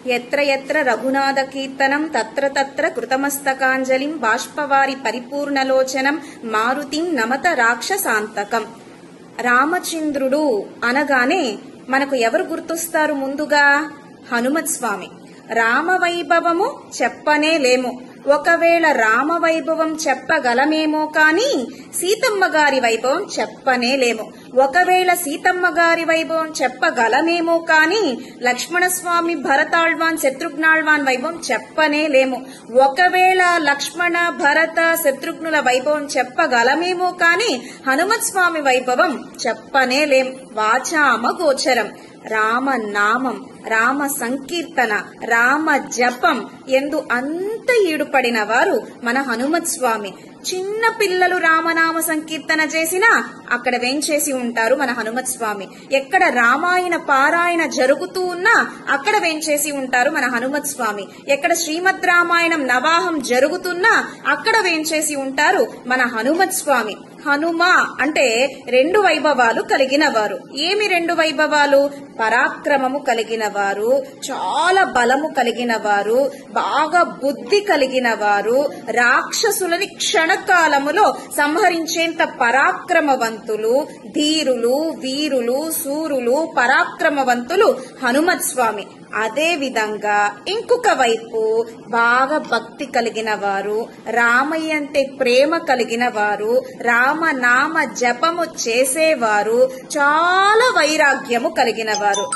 ఎత్ర ఎత్ర రఘునాథ కీర్తనం తత్ర తత్ర కృతమస్తకాంజలిం బాష్పవారి పరిపూర్ణలోచనం మారుతిం నమత రాక్షసాంతకం. రామచంద్రుడు అనగానే మనకు ఎవరు గుర్తొస్తారు? ముందుగా హనుమత్ స్వామి. రామవైభవము చెప్పనే లేము. ఒకవేళ రామవైభవం చెప్పగలమేమో కాని సీతమ్మ గారి వైభవం చెప్పనే లేము. ఒకవేళ సీతమ్మ గారి వైభవం చెప్పగలమేమో కాని లక్ష్మణస్వామి, భరతాళ్వాన్, శత్రుఘ్నాళ్వాన్ వైభవం చెప్పనే లేము. ఒకవేళ లక్ష్మణ, భరత, శత్రుఘ్నుల వైభవం చెప్పగలమేమో కాని హనుమత్ స్వామి వైభవం చెప్పనే లేం. వాచామ గోచరం. రామనామం, రామ సంకీర్తన, రామ జపం ఎందు అంత ఈడుపడిన వారు మన హనుమత్ స్వామి. చిన్న పిల్లలు రామనామ సంకీర్తన చేసినా అక్కడ వేంచేసి ఉంటారు మన హనుమత్ స్వామి. ఎక్కడ రామాయణ పారాయణ జరుగుతూ ఉన్నా అక్కడ వేంచేసి ఉంటారు మన హనుమత్ స్వామి. ఎక్కడ శ్రీమద్ రామాయణం నవాహం జరుగుతున్నా అక్కడ వేంచేసి ఉంటారు మన హనుమత్ స్వామి. హనుమ అంటే రెండు వైభవాలు కలిగిన వారు. ఏమి రెండు వైభవాలు? పరాక్రమము కలిగిన వారు, చాలా బలము కలిగిన వారు, బాగా బుద్ధి కలిగిన వారు, రాక్షసులని క్షణకాలములో సంహరించేంత పరాక్రమవంతులు, ధీరులు, వీరులు, శూరులు, పరాక్రమవంతులు హనుమత్ స్వామి. అదే విధంగా ఇంకొక వైపు బాగా భక్తి కలిగిన వారు, రామయ్య అంటే ప్రేమ కలిగిన వారు, రామనామ జపము చేసేవారు, చాలా వైరాగ్యము కలిగిన వారు.